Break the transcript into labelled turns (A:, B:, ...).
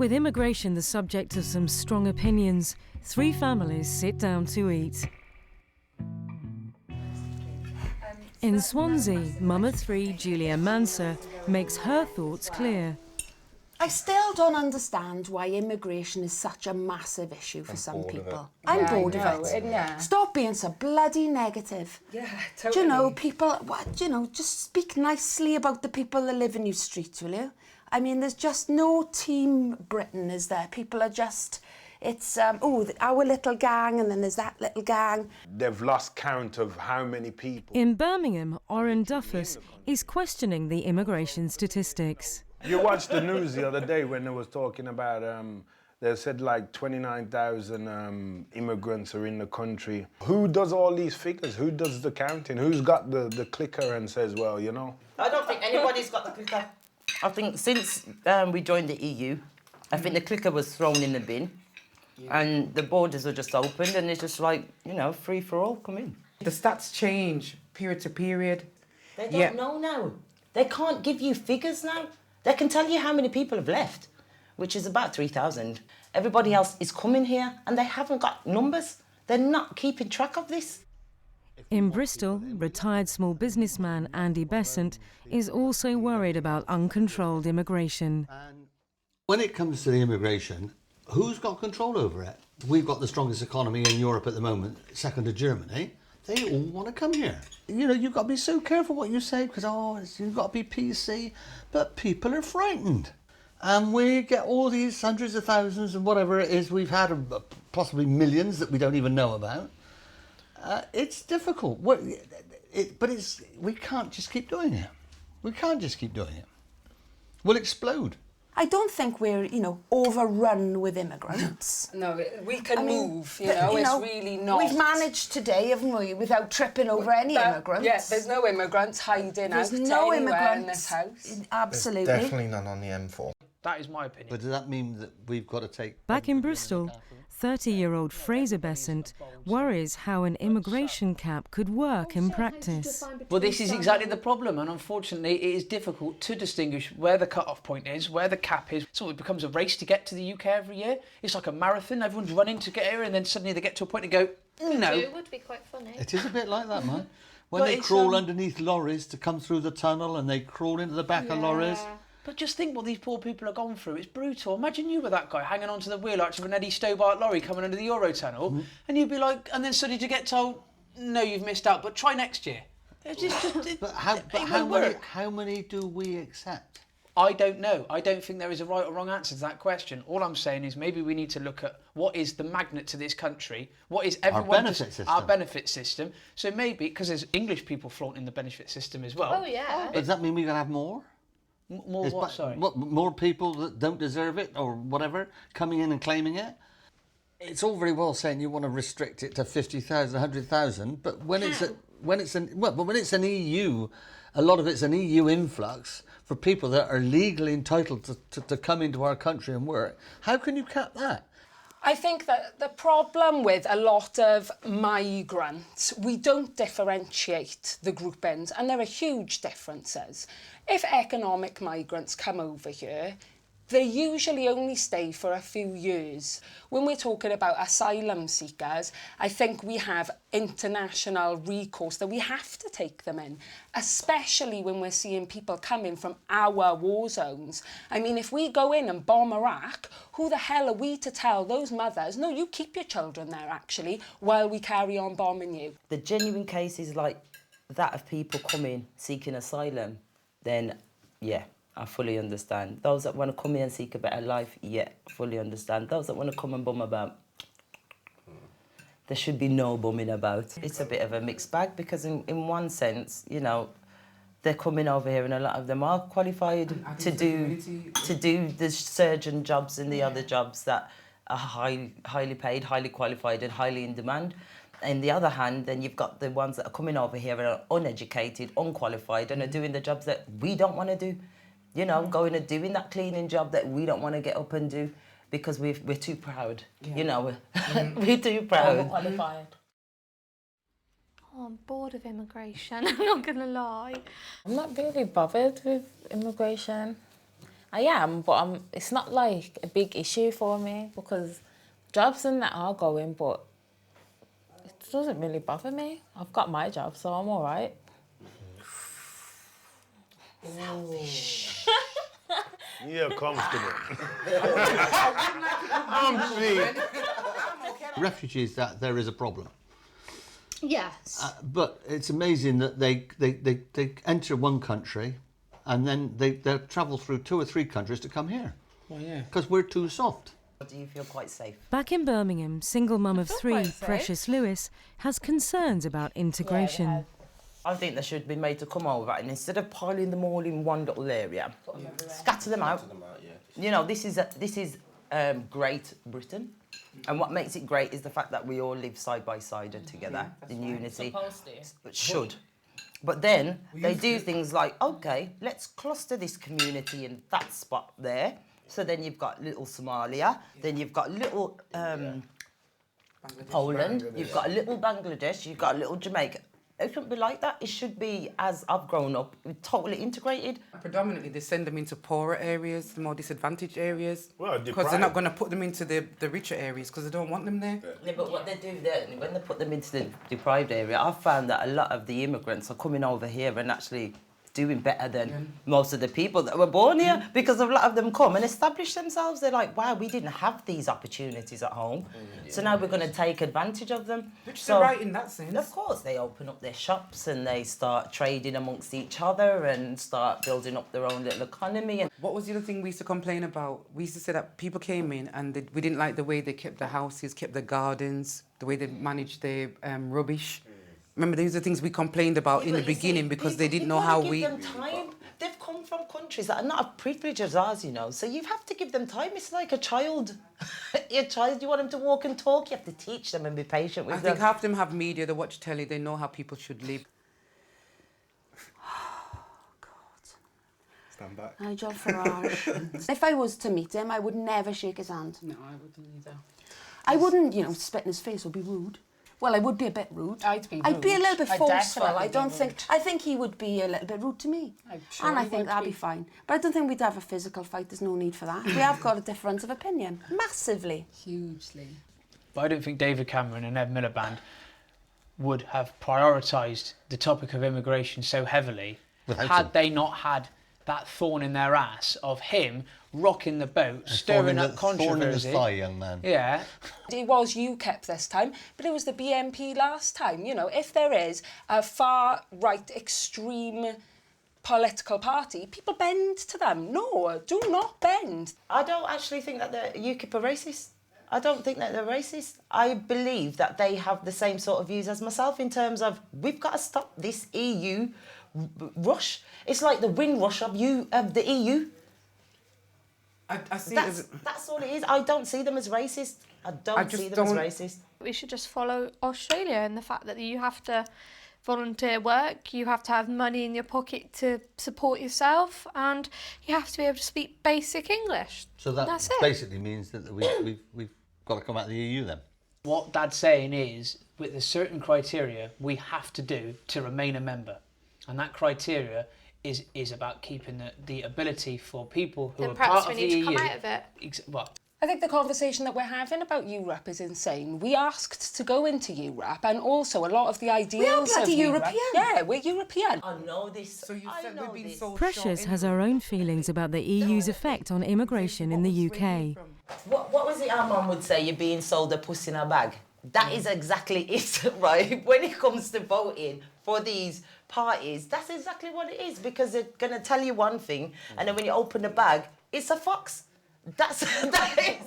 A: With immigration the subject of some strong opinions, three families sit down to eat. In Swansea, mum of three, Julia Manser, makes her thoughts clear.
B: I still don't understand why immigration is such a massive issue for some people. I'm bored of it. Stop being so bloody negative.
C: Yeah, totally.
B: Do you know, people, just speak nicely about the people that live in your street, will you? I mean, there's just no team Britain, is there? People are just, it's, our little gang, and then there's that little gang.
D: They've lost count of how many people.
A: In Birmingham, Orrin Duffus is questioning the immigration statistics.
D: You watched the news the other day when they was talking about, they said like 29,000 immigrants are in the country. Who does all these figures? Who does the counting? Who's got the clicker and says, well, you know?
E: I don't think anybody's got the clicker. I think since we joined the EU, I think the clicker was thrown in the bin and the borders are just opened and it's just like, you know, free for all, come in.
C: The stats change period to period.
E: They don't know now. They can't give you figures now. They can tell you how many people have left, which is about 3,000. Everybody else is coming here and they haven't got numbers. They're not keeping track of this.
A: In Bristol, retired small businessman Andy Besant is also worried about uncontrolled immigration.
F: When it comes to the immigration, who's got control over it? We've got the strongest economy in Europe at the moment, second to Germany. They all want to come here. You know, you've got to be so careful what you say because, you've got to be PC. But people are frightened. And we get all these hundreds of thousands and whatever it is we've had, possibly millions that we don't even know about. It's difficult. We can't just keep doing it. We can't just keep doing it. We'll explode.
B: I don't think we're, overrun with immigrants.
C: No, we can move, it's really not.
B: We've managed today, haven't we, without tripping over any immigrants?
C: Yeah, there's no immigrants hiding out anywhere in this house.
B: Absolutely.
G: There's definitely none on the M4.
H: That is my opinion.
F: But does that mean that we've got to take...
A: Back in Bristol, 30-year-old Fraser Besant worries how an immigration cap could work in practice.
H: Well, this is exactly the problem, and unfortunately it is difficult to distinguish where the cut-off point is, where the cap is. So it becomes a race to get to the UK every year. It's like a marathon, everyone's running to get here, and then suddenly they get to a point and go, no.
I: It would be quite funny.
F: It is a bit like that, man. When they crawl underneath lorries to come through the tunnel and they crawl into the back of lorries.
H: But just think what these poor people are gone through. It's brutal. Imagine you were that guy hanging onto the wheel arch of an Eddie Stobart lorry coming under the Eurotunnel, and you'd be like, and then suddenly to get told, no, you've missed out, but try next year.
F: But how many do we accept?
H: I don't know. I don't think there is a right or wrong answer to that question. All I'm saying is maybe we need to look at what is the magnet to this country, what is our benefit system. So maybe, because there's English people flaunting the benefit system as well.
I: Oh, yeah.
F: Does that mean we're going to have more?
H: More what, sorry?
F: More people that don't deserve it or whatever coming in and claiming it? It's all very well saying you want to restrict it to 50,000, 100,000, but when it's an EU, a lot of it's an EU influx for people that are legally entitled to come into our country and work. How can you cap that?
C: I think that the problem with a lot of migrants, we don't differentiate the groupings, and there are huge differences. If economic migrants come over here, they usually only stay for a few years. When we're talking about asylum seekers, I think we have international recourse that we have to take them in, especially when we're seeing people coming from our war zones. I mean, if we go in and bomb Iraq, who the hell are we to tell those mothers, no, you keep your children there, actually, while we carry on bombing you?
E: The genuine cases like that of people coming seeking asylum, then, yeah, I fully understand. Those that want to come here and seek a better life, yeah, fully understand. Those that want to come and bum about, there should be no bumming about. It's a bit of a mixed bag because in one sense, they're coming over here and a lot of them are qualified to do the surgeon jobs and the other jobs that are highly paid, highly qualified and highly in demand. On the other hand, then you've got the ones that are coming over here and are uneducated, unqualified and are doing the jobs that we don't want to do. Going and doing that cleaning job that we don't want to get up and do because we're too proud. Yeah. We're too proud.
I: Overqualified. Oh, I'm bored of immigration, I'm not going to lie.
J: I'm not really bothered with immigration.
G: I am, but it's not like a big issue for me because jobs and that are going, but it doesn't really bother me. I've got my job, so I'm all right.
D: You're comfortable.
F: Refugees, that there is a problem.
I: Yes.
F: But it's amazing that they enter one country and then they travel through 2 or 3 countries to come here.
H: Well, yeah.
F: Because we're too soft.
E: Do you feel quite safe?
A: Back in Birmingham, single mum of 3, Precious Lewis, has concerns about integration.
E: I think they should be made to come over and instead of piling them all in one little area, scatter them out. You know, this is Great Britain. And what makes it great is the fact that we all live side by side and together in unity. It should. But then they do things like, OK, let's cluster this community in that spot there. So then you've got little Somalia, then you've got little Poland, you've got a little Bangladesh, you've got a little Jamaica. It shouldn't be like that. It should be, as I've grown up, totally integrated.
J: Predominantly, they send them into poorer areas, the more disadvantaged areas.
D: Well,
J: because they're not going to put them into the richer areas because they don't want them there.
E: Yeah, but what they do then, when they put them into the deprived area, I've found that a lot of the immigrants are coming over here and actually doing better than most of the people that were born here because a lot of them come and establish themselves. They're like, wow, we didn't have these opportunities at home. So now we're going to take advantage of them.
J: Which is right in that sense.
E: Of course, they open up their shops and they start trading amongst each other and start building up their own little economy. And
J: what was the other thing we used to complain about? We used to say that people came in and we didn't like the way they kept the houses, kept the gardens, the way they managed their rubbish. Remember, these are things we complained about in the beginning because they didn't know how we...
E: Give them time. They've come from countries that are not as privileged as ours, you know. So you have to give them time. It's like a child. Your child, you want them to walk and talk. You have to teach them and be patient with them.
J: I think half of them have media, they watch telly, they know how people should live.
B: Oh, God.
D: Stand back.
B: Nigel Farage. If I was to meet him, I would never shake his hand.
C: No, I wouldn't either.
B: I wouldn't, you know, spit in his face or be rude. Well, I would be a bit rude.
C: I'd be rude.
B: I'd be a little bit
C: I'd
B: forceful.
C: definitely
B: I don't
C: be
B: think.
C: rude.
B: I think he would be a little bit rude to me.
C: I'm sure
B: and I
C: he
B: think
C: would
B: that'd be fine. But I don't think we'd have a physical fight. There's no need for that. We have got a difference of opinion, massively.
C: Hugely.
H: But I don't think David Cameron and Ed Miliband would have prioritised the topic of immigration so heavily had they not had that thorn in their ass of him rocking the boat, stirring up controversy.
F: Thorn in the thigh, young man.
H: Yeah.
C: It was UKIP this time, but it was the BNP last time. You know, if there is a far-right extreme political party, people bend to them. No, do not bend.
E: I don't actually think that the UKIP are racist. I don't think that they're racist. I believe that they have the same sort of views as myself in terms of we've got to stop this EU rush. It's like the Windrush of the EU.
J: I see
E: that's all it is. I don't see them as racist. I don't see them as racist.
I: We should just follow Australia in the fact that you have to volunteer work, you have to have money in your pocket to support yourself, and you have to be able to speak basic English.
F: So that
I: That's it.
F: basically means that we've got to come out of the EU then.
H: What Dad's saying is, with a certain criteria we have to do to remain a member. And that criteria is about keeping the ability for people who
I: Then
H: are
I: perhaps
H: part
I: we
H: of the
I: need to
H: EU...
I: come out of it.
H: Well,
C: I think the conversation that we're having about Europe is insane. We asked to go into Europe, and also a lot of the ideals
B: bloody
C: of Europe.
B: European.
C: Yeah, we're European.
E: I know this.
J: So you said we've been so
A: Precious has her own feelings about the EU's effect on immigration in the UK.
E: What was it our mum would say? You're being sold a puss in a bag. That is exactly it, right? When it comes to voting for these parties, that's exactly what it is, because they're going to tell you one thing, and then when you open the bag, it's a fox. That is